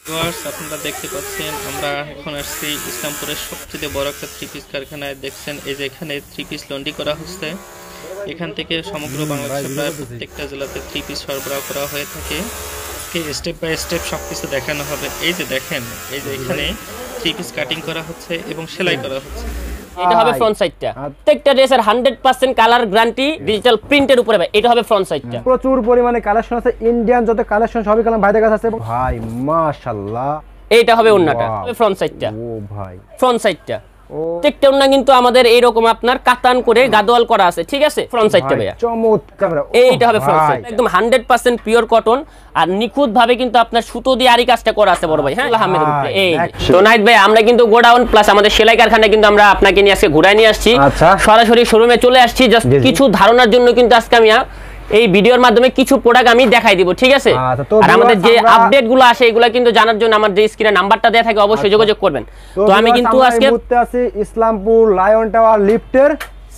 Viewers আপনারা দেখতে পাচ্ছেন আমরা এখন আসছি ইসলামপুরের সবচেয়ে বড় একটা থ্রি পিস কারখানায়। দেখছেন এই যে এখানে থ্রি পিস লন্ডি করা হচ্ছে। এখান থেকে সমগ্র বাংলাদেশে প্রায় প্রত্যেকটা জেলাতে থ্রি পিস সরবরাহ করা হয়ে থাকে। স্টেপ বাই স্টেপ সবকিছু দেখানো হবে। এই যে দেখেন, এই যে এখানে থ্রি পিস কাটিং করা হচ্ছে এবং সেলাই করা হচ্ছে। এটা হবে ফ্রন্ট সাইডটা, প্রত্যেকটা ড্রেসের 100% কালার গ্যারান্টি ডিজিটাল প্রিন্টের উপরে ভাই। এটা হবে ফ্রন্ট সাইডটা। প্রচুর পরিমাণে কালেকশন আছে, ইন্ডিয়ান যত কালেকশন সবই কালাম ভাইদের কাছে আছে ভাই। মাশাআল্লাহ, এইটা হবে ওন্নাটা, হবে ফ্রন্ট সাইডটা। ও ভাই, ফ্রন্ট সাইডটা প্রত্যেকটা ওন্না কিন্তু আমাদের এইরকম আপনার কাতান করে গাদোয়াল করা আছে, ঠিক আছে? ফ্রন্ট সাইডটা ভাইয়া চমৎকার। এইটা হবে ফ্রন্ট সাইড, একদম 100% পিওর কটন আর নিখুঁত ভাবে কিন্তু আপনার সুতো দিয়ে আরি কাজটা করা আছে বড় ভাই। হ্যাঁ, আহমেদ উপরে। এই তো নাইট ভাই, আমরা কিন্তু গোডাউন প্লাস আমাদের সেলাই কারখানা কিন্তু আমরা আপনাকে নিয়ে আজকে ঘুরায় নিয়ে আসছি। সরাসরি শোরুমে চলে আসছি জাস্ট কিছু ধারণার জন্য। কিন্তু আজকে আমি এই ভিডিওর মাধ্যমে কিছু প্রোডাক্ট আমি দেখাই দিব, ঠিক আছে? আর আমাদের যে আপডেট গুলো আসে এগুলা কিন্তু জানার জন্য আমার যে স্ক্রিনে নাম্বারটা দেয়া থাকে অবশ্যই যোগাযোগ করবেন। তো আমি কিন্তু আজকে আছি ইসলামপুর লায়ন টাওয়ার লিফটের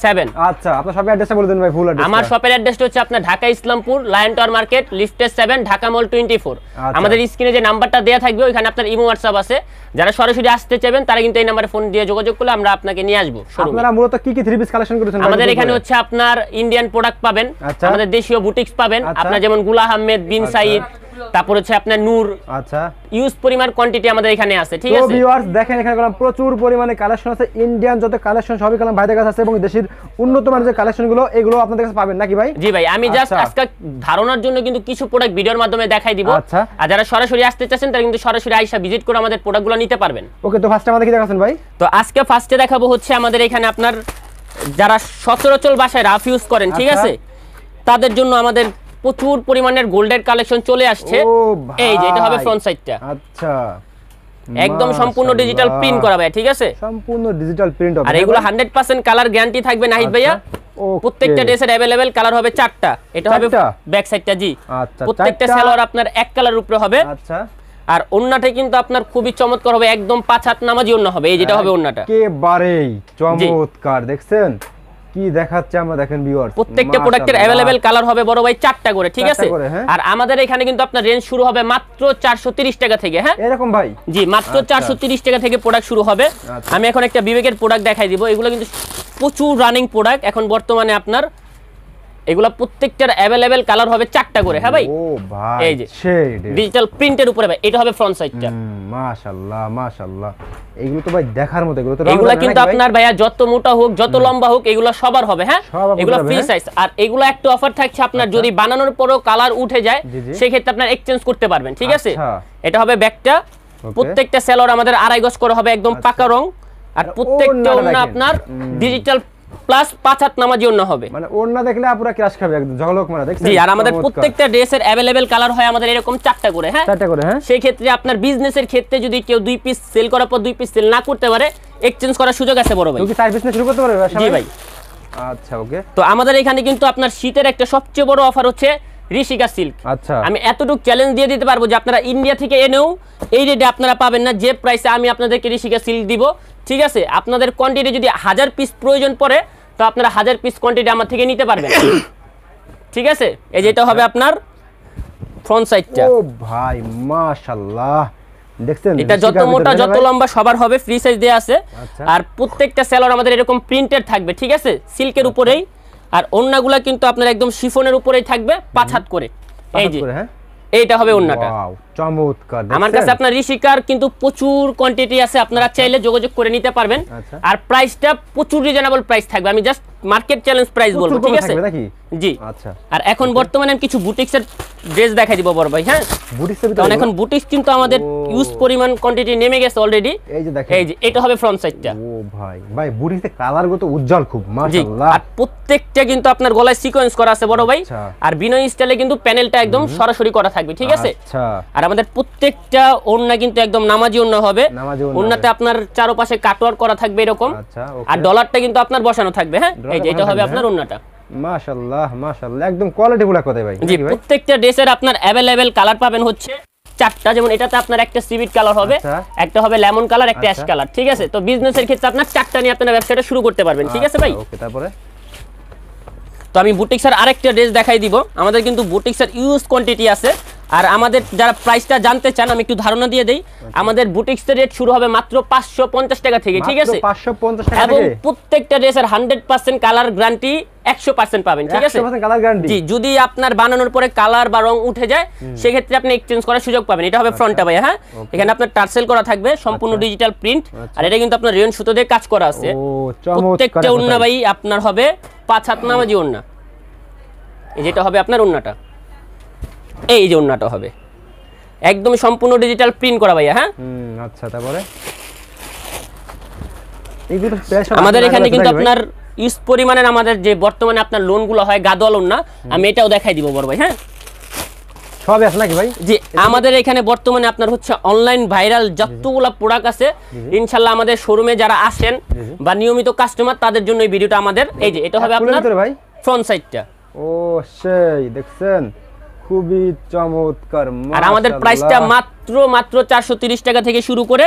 7। আচ্ছা, আপনার শপের অ্যাড্রেসটা বলে দিন ভাই, ফুল অ্যাড্রেস। আমার শপের অ্যাড্রেসটা হচ্ছে আপনার Dhaka Islampur lion tower market লিফটের 7 ঢাকা মল 24। আমাদের স্ক্রিনে যে নাম্বারটা দেয়া থাকবে ওখানে আপনার ইমো হোয়াটসঅ্যাপ আছে। যারা সরাসরি আসতে চাইবেন তারা কিন্তু এই নম্বরে ফোন দিয়ে যোগাযোগ করলে আমরা আপনাকে নিয়ে আসব। আপনারা মূলত কি কি থ্রি পিস কালেকশন করেছেন? আমাদের এখানে হচ্ছে আপনার ইন্ডিয়ান প্রোডাক্ট পাবেন, আমাদের দেশীয় বুটিক্স পাবেন, আপনার যেমন গুলা আহমেদ, বিন সাইদ, তারপর হচ্ছে আপনার নূর। আচ্ছা, ইউজ পরিমাণ কোয়ান্টিটি আমাদের এখানে আছে, ঠিক আছে? তো ভিউয়ার্স দেখেন, এখানে কলম প্রচুর পরিমাণে কালেকশন আছে, ইন্ডিয়ান যত কালেকশন সবই কলম ভাইদের কাছে আছে এবং দেশের উন্নত মানের যে কালেকশনগুলো এগুলো আপনাদের কাছে পাবেন নাকি ভাই? জি ভাই, আমি জাস্ট আজকে ধারণার জন্য কিন্তু কিছু প্রোডাক্ট ভিডিওর মাধ্যমে দেখাই দিব। আচ্ছা, আর যারা সরাসরি আসতে চাচ্ছেন তারা কিন্তু সরাসরি আইসা ভিজিট করে আমাদের প্রোডাক্টগুলো নিতে পারবেন। ওকে, তো ফার্স্টে আমাদের কি দেখাচ্ছেন ভাই? তো আজকে ফার্স্টে দেখাবো হচ্ছে আমাদের এখানে আপনার যারা সচরাচর বাসায় রাফ ইউজ করেন, ঠিক আছে, তাদের জন্য আমাদের প্রচুর পরিমাণের গোল্ডের কালেকশন চলে আসছে। এই যে এটা হবে ফ্রন্ট সাইডটা। আচ্ছা, একদম সম্পূর্ণ ডিজিটাল প্রিন্ট করা ভাই, ঠিক আছে? সম্পূর্ণ ডিজিটাল প্রিন্ট হবে। আর এগুলো 100% কালার গ্যারান্টি থাকবে নাহিদ ভাইয়া। প্রত্যেকটা ড্রেসের अवेलेबल কালার হবে 4টা। এটা হবে ব্যাক সাইডটা। জি, প্রত্যেকটা সালোয়ার আপনার এক কালারের উপরে হবে। আচ্ছা, আর ওন্নাটা কিন্তু আপনার খুবই চমৎকার হবে, একদম 5 হাত নামাজি ওন্না হবে। এই যেটা হবে ওন্নাটা, একেবারেই চমৎকার। দেখছেন কি দেখাচ্ছে আমরা, দেখেন ভিউয়ার্স, প্রত্যেকটা প্রোডাক্টের अवेलेबल কালার হবে বড় ভাই 4টা করে, ঠিক আছে? আর আমাদের এখানে কিন্তু আপনার রেঞ্জ শুরু হবে মাত্র 430 টাকা থেকে। হ্যাঁ, এরকম ভাই? জি, মাত্র 430 টাকা থেকে প্রোডাক্ট শুরু হবে। আমি এখন একটা বিবেকের প্রোডাক্ট দেখাই দিব। এগুলো কিন্তু প্রচুর রানিং প্রোডাক্ট এখন বর্তমানে আপনার। এগুলা প্রত্যেকটার अवेलेबल কালার হবে 4টা করে। হ্যাঁ ভাই, ও ভাই, এই যে ডিজিটাল প্রিন্টের উপরে ভাই। এটা হবে ফ্রন্ট সাইডটা। মাশাআল্লাহ মাশাআল্লাহ, এগুলো তো ভাই দেখার মতো। এগুলো কিন্তু আপনার ভাইয়া যত মোটা হোক যত লম্বা হোক এগুলো সবার হবে। হ্যাঁ, এগুলো ফ্রি সাইজ। আর এগুলো একটা অফার থাকছে, আপনার যদি বানানোর পরও কালার উঠে যায় সেই ক্ষেত্রে আপনার এক্সচেঞ্জ করতে পারবেন, ঠিক আছে? এটা হবে ব্যাকটা। প্রত্যেকটা সেলর আমাদের 2.5 গজ করে হবে, একদম পাকা রং। আর প্রত্যেকটা ওন্না আপনার ডিজিটাল প্লাস 5 হাত নামাজি ওন্না হবে। মানে ওন্না দেখলে পুরো ক্রাশ খাবে, একদম ঝলক মারা। দেখছেন? জি, আর আমাদের প্রত্যেকটা ড্রেসের अवेलेबल কালার হয় আমাদের এরকম 4টা করে। হ্যাঁ, 4টা করে। হ্যাঁ, সেই ক্ষেত্রে আপনার বিজনেসের ক্ষেত্রে যদি কেউ 2 পিস সেল করার পর 2 পিস সেল না করতে পারে, এক্সচেঞ্জ করার সুযোগ আছে বড় ভাই। তুমি কি 4 পিস শুরু করতে পারবে? জি ভাই। আচ্ছা, ওকে। তো আমাদের এখানে কিন্তু আপনার শীতের একটা সবচেয়ে বড় অফার হচ্ছে ঋষিকা সিল্ক। আচ্ছা, আমি এতটুকু চ্যালেঞ্জ দিয়ে দিতে পারবো যে আপনারা ইন্ডিয়া থেকে এনেও এই রেটে আপনারা পাবেন না, যে প্রাইসে আমি আপনাদেরকে ঋষিকা সিল্ক দিব, ঠিক আছে? আপনাদের কোয়ান্টিটি যদি 1000 পিস প্রয়োজন পড়ে তো আপনারা 1000 পিস কোয়ান্টিটি আমার থেকে নিতে পারবেন, ঠিক আছে? এই যেটা হবে আপনার ফ্রন্ট সাইডটা। ও ভাই মাশাআল্লাহ, দেখছেন? এটা যত মোটা যত লম্বা সবার হবে, ফ্রি সাইজ দেয়া আছে। আর প্রত্যেকটা সেলর আমাদের এরকম প্রিন্টেড থাকবে, ঠিক আছে? সিল্কের উপরেই। আর ওন্নাগুলা কিন্তু আপনার একদম শিফনের উপরেই থাকবে 5 হাত করে। এই যে এইটা হবে ওন্নাটা। ওয়াও, চমৎকার। আমার কাছে আপনার ঋষিকার কিন্তু প্রচুর কোয়ান্টিটি আছে, আপনারা চাইলে যোগাযোগ করে নিতে পারবেন। আর প্রাইসটা প্রচুর রিজনেবল প্রাইস থাকবে। আমি জাস্ট মার্কেট চ্যালেঞ্জ প্রাইস বলবো, ঠিক আছে? জি। আচ্ছা, আর এখন বর্তমানে আমি কিছু বুটিক্সের ড্রেস দেখাই দিব বড় ভাই। হ্যাঁ, বুটিক্সের ভিতরে এখন বুটিক্স কিন্তু আমাদের ইউজ পরিমাণ কোয়ান্টিটি নেমে গেছে অলরেডি। এই যে দেখেন, এই যে এটা হবে ফ্রন্ট সাইডটা। ও ভাই ভাই, বুটিক্সের কালারগুলো তো উজ্জ্বল খুব, মাশাআল্লাহ। আর প্রত্যেকটা কিন্তু আপনার গলায় সিকোয়েন্স করা আছে বড় ভাই। আর বিনয় স্টাইলে কিন্তু প্যানেলটা একদম সরাসরি করা থাকবে, ঠিক আছে? আচ্ছা, আর আমাদের প্রত্যেকটা ওন্না কিন্তু একদম নামাজি ওন্না হবে। ওন্নাতে আপনার চারপাশে কাটওয়ার্ক করা থাকবে এরকম। আর ডলারটা কিন্তু আপনার বসানো থাকবে। হ্যাঁ, এই যে এটা হবে আপনার ওন্নাটা। মাশাআল্লাহ মাশাআল্লাহ, একদম কোয়ালিটি ফুল কথা ভাই। জি, প্রত্যেকটা ড্রেসের আপনার अवेलेबल কালার পাবেন হচ্ছে 4টা। যেমন এটাতে আপনার একটা সিভিট কালার হবে, একটা হবে লেমন কালার, একটা অ্যাশ কালার, ঠিক আছে? তো বিজনেসের ক্ষেত্রে আপনার 4টা নিয়ে আপনারা ব্যবসাটা শুরু করতে পারবেন, ঠিক আছে ভাই? ওকে, তারপরে তো আমি বুটিক্সের আরেকটা ড্রেস দেখাই দিব। আমাদের কিন্তু বুটিক্সের ইউজ কোয়ান্টিটি আছে, আর আমাদের যারা প্রাইসটা জানতে চান আমি একটু ধারণা দিয়ে দেই, আমাদের বুটিক্সের রেট শুরু হবে মাত্র 550 টাকা থেকে, ঠিক আছে? 550 টাকা এবং থেকে প্রত্যেকটা ড্রেসের 100% কালার গ্যারান্টি 100% পাবেন, ঠিক আছে? 100% কালার গ্যারান্টি। জি, যদি আপনার বানানোর পরে কালার বা রং উঠে যায় সেই ক্ষেত্রে আপনি এক্সচেঞ্জ করার সুযোগ পাবেন। এটা হবে ফ্রন্টটা ভাই, হ্যাঁ? এখানে আপনার টার্সেল করা থাকবে, সম্পূর্ণ ডিজিটাল প্রিন্ট, আর এটা কিন্তু আপনার রেয়ন সুতো দিয়ে কাজ করা আছে। ও চমৎকার। প্রত্যেকটা ওন্না ভাই আপনার হবে 5 হাত নামাজি ওন্না। এই যেটা হবে আপনার ওন্নাটা, এই যে ওন্নাটা হবে একদম সম্পূর্ণ ডিজিটাল প্রিন্ট করা ভাইয়া, হ্যাঁ? আচ্ছা, তারপরে এইগুলো আমাদের এখানে কিন্তু আপনার ইউজ পরিমাণের আমাদের যে বর্তমানে আপনার লোনগুলো হয় গাদোয়া লোন না, আমি এটাও দেখাই দিব বড় ভাই, হ্যাঁ? সব আছে নাকি ভাই? জি, আমাদের এখানে বর্তমানে আপনার হচ্ছে অনলাইন ভাইরাল যতগুলো প্রোডাক্ট আছে, ইনশাআল্লাহ আমাদের শোরুমে যারা আসেন বা নিয়মিত কাস্টমার তাদের জন্য এই ভিডিওটা আমাদের। এই যে এটা হবে আপনার ভাই ফ্রন্ট সাইডটা। ও সেই দেখছেন, খুবই চমৎকার। আর আমাদের প্রাইসটা মাত্র 430 টাকা থেকে শুরু করে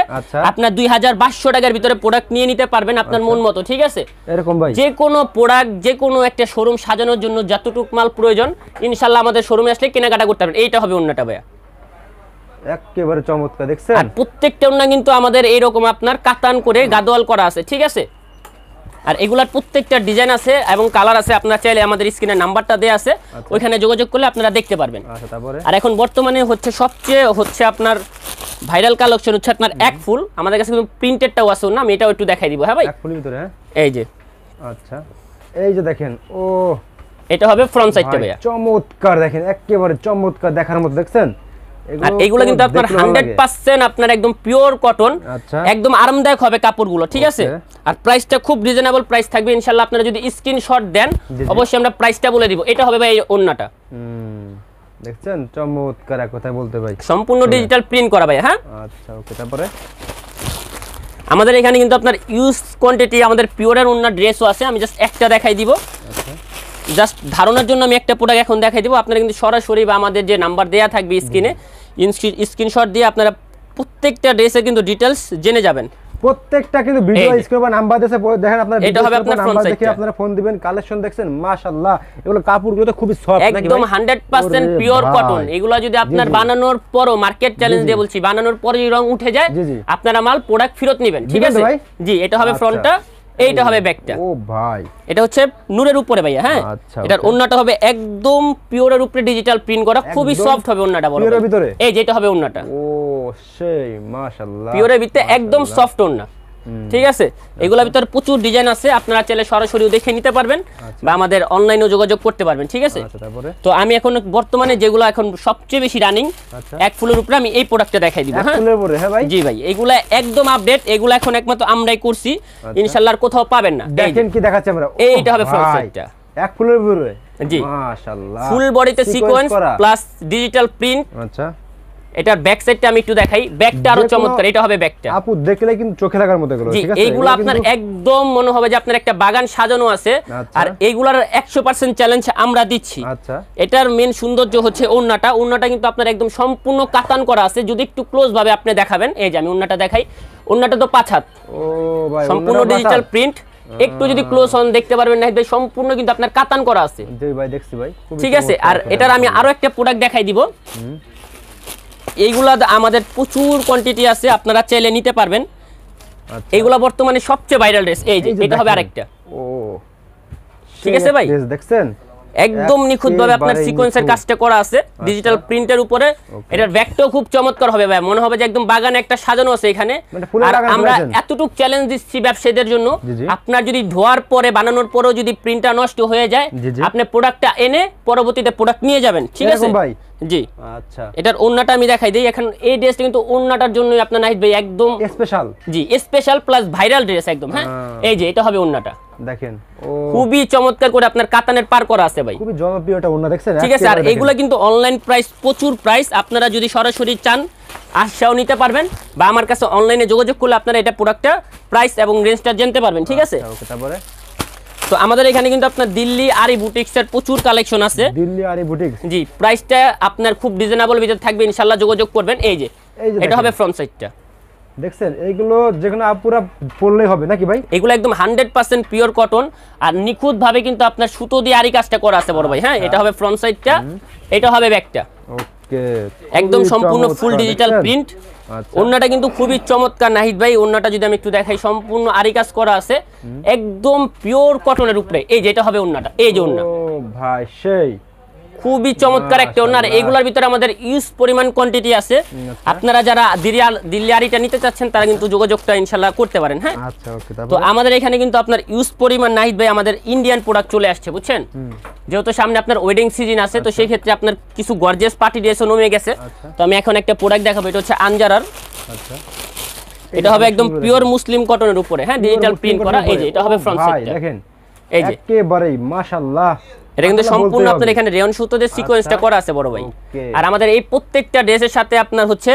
আপনার 2200 টাকার ভিতরে প্রোডাক্ট নিয়ে নিতে পারবেন আপনার মন মতো, ঠিক আছে? এরকম ভাই যে কোনো প্রোডাক্ট, যে কোনো একটা শোরুম সাজানোর জন্য যতটুক মাল প্রয়োজন ইনশাআল্লাহ আমাদের শোরুমে আসলে কেনাকাটা করতে পারবেন। এইটা হবে ওন্নাটা ভাইয়া, একেবারে চমৎকার। দেখছেন, আর প্রত্যেকটা ওন্না কিন্তু আমাদের এইরকম আপনার কাতান করে গাদোয়াল করা আছে, ঠিক আছে? আর এগুলার প্রত্যেকটা ডিজাইন আছে এবং কালার আছে, আপনারা চাইলে আমাদের স্ক্রিনে নাম্বারটা দেয়া আছে, ওইখানে যোগাযোগ করলে আপনারা দেখতে পারবেন। আচ্ছা, তারপরে আর এখন বর্তমানে হচ্ছে সবচেয়ে হচ্ছে আপনার ভাইরাল কালেকশন হচ্ছে আপনার এক ফুল। আমাদের কাছে কিন্তু প্রিন্টেডটাও আছে না, আমি এটাও একটু দেখাই দিব। হ্যাঁ ভাই, এক ফুলের ভিতরে, হ্যাঁ? এই যে আচ্ছা, এই যে দেখেন, ও এটা হবে ফ্রন্ট সাইডটা ভাইয়া, চমৎকার। দেখেন একেবারে চমৎকার দেখার মতো, দেখছেন? আর এগুলো কিন্তু আপনার 100% আপনার একদম পিওর কটন, একদম আরামদায়ক হবে কাপড়গুলো, ঠিক আছে? আর প্রাইসটা খুব রিজনেবল প্রাইস থাকবে ইনশাআল্লাহ। আপনারা যদি স্ক্রিনশট দেন অবশ্যই আমরা প্রাইসটা বলে দিব। এটা হবে ভাই ওন্নাটা, দেখছেন? চমৎকার এক কথা বলতে ভাই, সম্পূর্ণ ডিজিটাল প্রিন্ট করা ভাই, হ্যাঁ? আচ্ছা, ওকে। তারপরে আমাদের এখানে কিন্তু আপনার ইউজ কোয়ান্টিটি আমাদের পিওরের ওন্না ড্রেসও আছে, আমি জাস্ট একটা দেখাই দিব। আচ্ছা, জাস্ট ধারণার জন্য আমি একটা প্রোডাক্ট এখন দেখাই দিব। আপনারা কিন্তু সরাসরি বা আমাদের যে নাম্বার দেয়া থাকবে স্ক্রিনে, স্ক্রিনশট দিয়ে আপনারা প্রত্যেকটা ড্রেসের কিন্তু ডিটেইলস জেনে যাবেন। প্রত্যেকটা কিন্তু ভিডিও স্ক্রিনে বা নাম্বার দেশে দেখেন, আপনারা এটা হবে আপনার ফ্রন্ট সাইড দেখে আপনারা ফোন দিবেন। কালেকশন দেখছেন, মাশাআল্লাহ, এগুলো কাপড়গুলো তো খুবই সফট নাকি ভাই? একদম 100% পিওর কটন। এগুলো যদি আপনার বানানোর পরও, মার্কেট চ্যালেঞ্জ দিয়ে বলছি, বানানোর পরে যদি রং উঠে যায় আপনারা মাল প্রোডাক্ট ফেরত নেবেন, ঠিক আছে? জি, এটা হবে ফ্রন্টটা, এইটা হবে ব্যাকটা। ও ভাই, এটা হচ্ছে নূরের উপরে ভাইয়া, হ্যাঁ? এটার ওন্নাটা হবে একদম পিওরের উপরে ডিজিটাল প্রিন্ট করা, খুবই সফট হবে ওন্নাটা বড়। পিওরের ভিতরে এই যে এটা হবে ওন্নাটা, ও সেই মাশাআল্লাহ, পিওরের ভিতরে একদম সফট ওন্না, ঠিক আছে? এগুলোর ভিতরে প্রচুর ডিজাইন আছে, আপনারা চাইলে সরাসরি দেখে নিতে পারবেন বা আমাদের অনলাইনেও যোগাযোগ করতে পারবেন, ঠিক আছে? তো আমি এখন বর্তমানে যেগুলো এখন সবচেয়ে বেশি রানিং এক ফুলের উপরে আমি এই প্রোডাক্টটা দেখাই দিব। হ্যাঁ, ফুলের উপরে, হ্যাঁ ভাই? জি ভাই, এগুলা একদম আপডেট, এগুলা এখন একমাত্র আমরাই করছি, ইনশাআল্লাহ কোথাও পাবেন না। দেখেন কি দেখাচ্ছি আমরা, এইটা হবে ফ্রন্ট সাইডটা, এক ফুলের উপরে। জি, মাশাআল্লাহ, ফুল বডিতে সিকোয়েন্স প্লাস ডিজিটাল প্রিন্ট। আচ্ছা, এটার ব্যাক সাইডটা আমি একটু দেখাই, ব্যাকটা আরো চমৎকার। এটা হবে ব্যাকটা, আপু দেখলে কিন্তু চোখে লাগার মতো এগুলো, ঠিক আছে? এইগুলো আপনার একদম মনে হবে যে আপনার একটা বাগান সাজানো আছে। আর এইগুলার 100% চ্যালেঞ্জ আমরা দিচ্ছি। আচ্ছা, এটার মেন সৌন্দর্য হচ্ছে ওন্নাটা। ওন্নাটা কিন্তু আপনার একদম সম্পূর্ণ কাতান করা আছে। যদি একটু ক্লোজ ভাবে আপনি দেখাবেন, এই যে আমি ওন্নাটা দেখাই, ওন্নাটা তো 5 হাত, ও ভাই, সম্পূর্ণ ডিজিটাল প্রিন্ট। একটু যদি ক্লোজ হন দেখতে পারবেন না ভাই, সম্পূর্ণ কিন্তু আপনার কাতান করা আছে। জি ভাই, দেখছি ভাই, ঠিক আছে? আর এটার আমি আরো একটা প্রোডাক্ট দেখাই দিব। এইগুলা আমাদের প্রচুর কোয়ান্টিটি আছে, আপনারা চাইলে নিতে পারবেন। এইগুলা বর্তমানে সবচেয়ে ভাইরাল ড্রেস। এই যে এটা হবে আরেকটা, ও ঠিক আছে ভাই? দেখছেন, একদম নিখুঁত ভাবে আপনার সিকোয়েন্সের কাজটা করা আছে ডিজিটাল প্রিন্টের উপরে। এটার ব্যাকটাও খুব চমৎকার হবে ভাই, মনে হবে যে একদম বাগানে একটা সাজানো আছে এখানে। আর আমরা এতটুক চ্যালেঞ্জ দিচ্ছি ব্যবসায়ীদের জন্য, আপনার যদি ধোয়ার পরে বানানোর পরেও যদি প্রিন্টটা নষ্ট হয়ে যায়, আপনি প্রোডাক্টটা এনে পরবর্তীতে প্রোডাক্ট নিয়ে যাবেন, ঠিক আছে ভাই? জি, আচ্ছা। এটার ওন্নাটা আমি দেখাই দেই। এখন এই ড্রেসটা কিন্তু ওন্নাটার জন্যই আপনার নাহিদ ভাই একদম স্পেশাল। জি, স্পেশাল প্লাস ভাইরাল ড্রেস একদম। হ্যাঁ, এই যে এটা হবে ওন্নাটা, দেখেন, ও খুবই চমৎকার করে আপনার কাতানের পার করা আছে ভাই, খুবই জনপ্রিয় এটা ওন্না, দেখছেন? ঠিক আছে? আর এগুলা কিন্তু অনলাইন প্রাইস প্রচুর প্রাইস, আপনারা যদি সরাসরি চান আশাও নিতে পারবেন বা আমার কাছে অনলাইনে যোগাযোগ করলে আপনারা এটা প্রোডাক্টটা প্রাইস এবং রেঞ্জটা জানতে পারবেন, ঠিক আছে? ওকে, তারপরে তো আমাদের এখানে কিন্তু আপনার দিল্লি আরি বুটিক্সের প্রচুর কালেকশন আছে। দিল্লি আরি বুটিক্স, জি, প্রাইসটা আপনার খুব রিজনেবল ভিতরে থাকবে, ইনশাআল্লাহ যোগাযোগ করবেন। এই যে এটা হবে ফ্রন্ট সাইডটা, দেখছেন? এইগুলো যেখানে পুরো পরলেই হবে নাকি ভাই? এগুলো একদম 100% পিওর কটন আর নিখুঁত ভাবে কিন্তু আপনার সুতো দিয়ে আরি কাজটা করা আছে বড় ভাই। হ্যাঁ, এটা হবে ফ্রন্ট সাইডটা, এটা হবে ব্যাকটা। ওকে, ওকে, একদম সম্পূর্ণ ফুল ডিজিটাল প্রিন্ট। ওন্নাটা কিন্তু খুবই চমৎকার নাহিদ ভাই, ওন্নাটা যদি আমি একটু দেখাই সম্পূর্ণ আরি কাজ করা আছে একদম পিওর কটনের উপরে। এই যে এটা হবে ওন্নাটা, এই যে ওন্না, ও ভাই সেই খুবই চমৎকার একটা ওন্না। আর এগুলোর ভিতরে আমাদের ইউজ পরিমাণ কোয়ান্টিটি আছে। আপনারা যারা দিল্লি আরিটা নিতে চাচ্ছেন তারা কিন্তু যোগাযোগটা ইনশাআল্লাহ করতে পারেন। হ্যাঁ আচ্ছা ওকে। তো আমাদের এখানে কিন্তু আপনার ইউজ পরিমাণ নাহিদ ভাই আমাদের ইন্ডিয়ান প্রোডাক্ট চলে আসছে বুঝছেন, যেহেতু সামনে আপনার ওয়েডিং সিজন আছে। তো সেই ক্ষেত্রে আপনার কিছু গর্জিয়াস পার্টি ড্রেসও নমে গেছে। তো আমি এখন একটা প্রোডাক্ট দেখাবো, এটা হচ্ছে আনজারার। আচ্ছা, এটা হবে একদম পিওর মুসলিম কটনের উপরে, হ্যাঁ ডিজিটাল প্রিন্ট করা। এই যে এটা হবে ফ্রন্ট সাইডটা, দেখেন এই যে একেবারেই মাশাআল্লাহ। এটা কিন্তু সম্পূর্ণ আপনার এখানে রেয়ন সুতো দিয়ে সিকোয়েন্সটা করা আছে বড় ভাই। আর আমাদের এই প্রত্যেকটা ড্রেসের সাথে আপনার হচ্ছে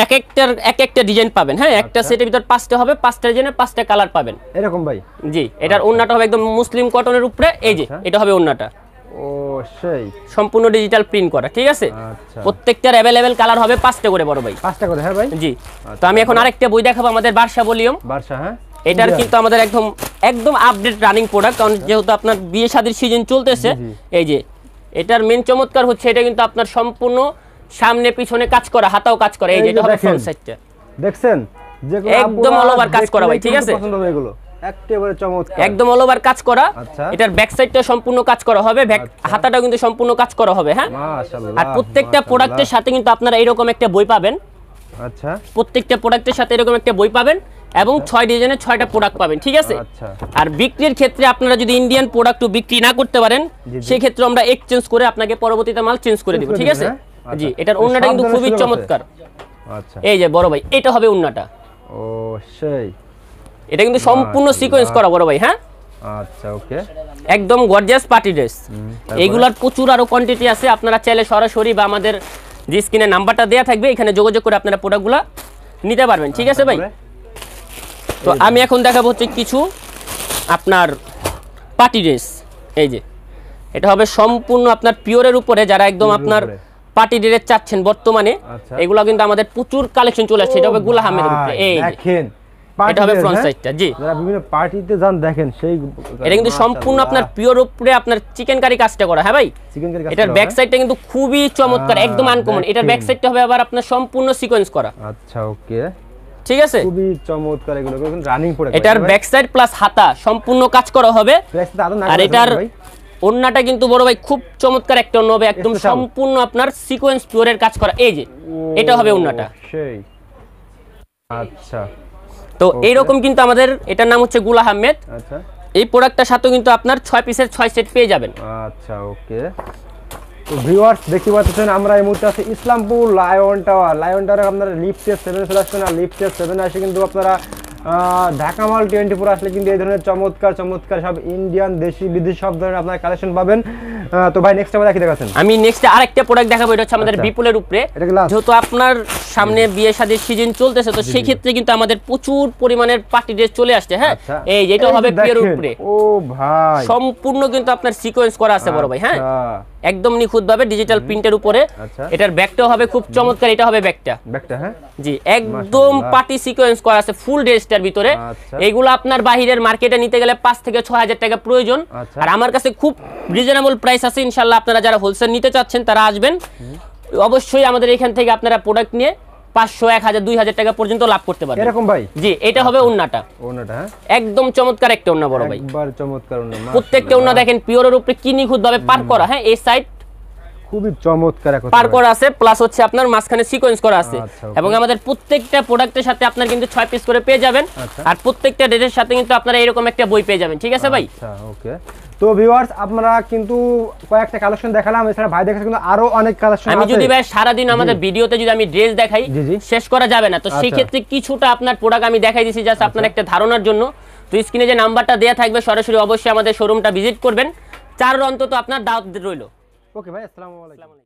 এক একটা ডিজাইন পাবেন। হ্যাঁ একটা সেটের ভিতর 5টা হবে, 5টা ডিজাইনের 5টা কালার পাবেন এরকম ভাই। জি, এটার ওন্নাটা হবে একদম মুসলিম কটনের উপরে। এই যে এটা হবে ওন্নাটা, ও সেই সম্পূর্ণ ডিজিটাল প্রিন্ট করা, ঠিক আছে। আচ্ছা, প্রত্যেকটার अवेलेबल কালার হবে 5টা করে বড় ভাই, 5টা করে। হ্যাঁ ভাই জি। তো আমি এখন আরেকটা বই দেখাবো আমাদের বারসা ভলিউম। বারসা, হ্যাঁ এটার কিন্তু আমাদের একদম আপডেট রানিং প্রোডাক্ট, কারণ যেহেতু আপনার বিয়ে শাদীর সিজন চলতেছে। এই যে এটার মেন চমৎকার হচ্ছে এটা কিন্তু আপনার সম্পূর্ণ সামনে পিছনে কাজ করা, হাতাও কাজ করা। এই যে এটা হবে ফ্রন্ট সাইডটা, দেখছেন যেগুলো একদম অল ওভার কাজ করা ভাই, ঠিক আছে। পছন্দ হবে এগুলো, একেবারে চমৎকার, একদম অল ওভার কাজ করা। আচ্ছা, এটার ব্যাক সাইডটা সম্পূর্ণ কাজ করা হবে, ব্যাক হাতাটাও কিন্তু সম্পূর্ণ কাজ করা হবে। হ্যাঁ মাশাআল্লাহ। আর প্রত্যেকটা প্রোডাক্টের সাথে কিন্তু আপনারা এরকম একটা বই পাবেন। আচ্ছা, প্রত্যেকটা প্রোডাক্টের সাথে এরকম একটা বই পাবেন এবং 6 ডিজাইনের 6টা প্রোডাক্ট পাবেন, ঠিক আছে। আচ্ছা, আর বিক্রির ক্ষেত্রে আপনারা যদি ইন্ডিয়ান প্রোডাক্টও বিক্রি না করতে পারেন সেই ক্ষেত্রে আমরা এক্সচেঞ্জ করে আপনাকে পরবর্তীতে মাল চেঞ্জ করে দেব, ঠিক আছে। জি, এটার ওন্নাটা কিন্তু খুবই চমৎকার। আচ্ছা, এই যে বড় ভাই এটা হবে ওন্নাটা, ও সেই এটা কিন্তু সম্পূর্ণ সিকোয়েন্স করা বড় ভাই। হ্যাঁ আচ্ছা ওকে, একদম গর্জিয়াস পার্টি ড্রেস। এইগুলার প্রচুর আরো কোয়ান্টিটি আছে, আপনারা চাইলে সরাসরি বা আমাদের যে স্ক্রিনে নাম্বারটা দেয়া থাকবে এখানে যোগাযোগ করে আপনারা প্রোডাক্টগুলো নিতে পারবেন, ঠিক আছে ভাই। তো আমি এখন দেখাবো হচ্ছে কিছু আপনার পার্টি ড্রেস। এই যে এটা হবে সম্পূর্ণ আপনার পিওরের উপরে, যারা একদম আপনার পার্টি ড্রেস চাচ্ছেন বর্তমানে এগুলো কিন্তু আমাদের প্রচুর কালেকশন চলে আসছে। এটা হবে গুল আহমেদের উপরে, এই দেখেন এটা হবে ফ্রন্ট সাইডটা। জি, যারা বিভিন্ন পার্টিতে যান দেখেন সেই এটা কিন্তু সম্পূর্ণ আপনার পিওর উপরে আপনার চিকেন কারি কাজটা করা। হ্যাঁ ভাই, চিকেন কারি কাজ। এটার ব্যাক সাইডটা কিন্তু খুবই চমৎকার, একদম আনকমন। এটার ব্যাক সাইডটা হবে আবার আপনার সম্পূর্ণ সিকোয়েন্স করা। আচ্ছা ওকে, ঠিক আছে, খুবই চমৎকার। এগুলো কিন্তু রানিং প্রোডাক্ট। এটার ব্যাক সাইড প্লাস হাতা সম্পূর্ণ কাজ করা হবে। আর এটার ওন্নাটা কিন্তু বড় ভাই খুব চমৎকার একটা ওন্না হবে, একদম সম্পূর্ণ আপনার সিকোয়েন্স পিওরের কাজ করা। এই যে এটা হবে ওন্নাটা সেই। আচ্ছা, তো এইরকম কিন্তু আমাদের এটার নাম হচ্ছে গুল আহমেদ। আচ্ছা, এই প্রোডাক্টটার সাথেও কিন্তু আপনার 6 পিসের 6 সেট পেয়ে যাবেন। আচ্ছা ওকে। তো ভিউয়ার্স দেখতে পাচ্ছেন আমরা এই মুহূর্তে আছি ইসলামপুর লায়ন টাওয়ার। লায়ন টাওয়ারে আপনারা লিফটে 7 চলে আসবেন, আর লিফটে 7 আসে কিন্তু আপনারা ঢাকা মাল 24 আসলে কিন্তু এই ধরনের চমৎকার চমৎকার সব ইন্ডিয়ান দেশি বিদেশি সব ধরনের আপনারা কালেকশন পাবেন। তো ভাই নেক্সট আমরা দেখি দেখাচ্ছেন, আমি নেক্সট আরেকটা প্রোডাক্ট দেখাবো, এটা হচ্ছে আমাদের বিপুলের উপরে। যেহেতু আপনার সামনে বিয়ে শাদীর সিজন চলতেছে তো সেই ক্ষেত্রে কিন্তু আমাদের প্রচুর পরিমাণের পার্টি ড্রেস চলে আসছে। হ্যাঁ এই যেটা হবে পিওর উপরে, ও ভাই সম্পূর্ণ কিন্তু আপনার সিকোয়েন্স করা আছে বড় ভাই। হ্যাঁ একদম নিখুঁত ভাবে ডিজিটাল প্রিন্টের উপরে। এটার ব্যাকটাও হবে খুব চমৎকার, এটা হবে ব্যাকটা। হ্যাঁ জি, একদম পার্টি সিকোয়েন্স করা আছে ফুল ড্রেসটার ভিতরে। এইগুলো আপনার বাহিরের মার্কেটে নিতে গেলে 5 থেকে 6 হাজার টাকা প্রয়োজন, আর আমার কাছে খুব রিজনেবল প্রাইস আছে। ইনশাআল্লাহ আপনারা যারা হোলসেল নিতে চাচ্ছেন তারা আসবেন, অবশ্যই আমাদের এখান থেকে আপনারা প্রোডাক্ট নিয়ে 500, 1000, 2000 টাকা পর্যন্ত লাভ করতে পারবেন এরকম ভাই। জি, এটা হবে ওন্নাটা। ওন্নাটা একদম চমৎকার একটা ওন্না বড় ভাই, একবার চমৎকার ওন্না। প্রত্যেকটা ওন্না দেখেন পিওরের উপরে কি নিখুঁত ভাবে পার করা। হ্যাঁ এই সাইড খুবই চমৎকার একটা পার করা আছে, প্লাস হচ্ছে আপনার মাঝখানে সিকোয়েন্স করা আছে। এবং আমাদের প্রত্যেকটা প্রোডাক্টের সাথে আপনারা কিন্তু 6 পিস করে পেয়ে যাবেন, আর প্রত্যেকটা ড্রেসের সাথে কিন্তু আপনারা এরকম একটা বই পেয়ে যাবেন, ঠিক আছে ভাই। আচ্ছা ওকে। তো ভিউয়ার্স আপনারা কিন্তু কয়েকটা কালেকশন দেখালাম, এছাড়া ভাই দেখাচ্ছে কিন্তু আরো অনেক কালেকশন আছে। আমি যদি ভাই সারা দিন আমাদের ভিডিওতে যদি আমি ড্রেস দেখাই শেষ করা যাবে না, তো সেই ক্ষেত্রে কিছুটা আপনার প্রোডাক্ট আমি দেখাই দিছি জাস্ট আপনার একটা ধারণার জন্য। তো স্ক্রিনে যে নাম্বারটা দেয়া থাকবে সরাসরি অবশ্যই আমাদের শোরুমটা ভিজিট করবেন। 4 অন্তত আপনার দাওয়াত রইল। ওকে ভাই, আসসালামু আলাইকুম।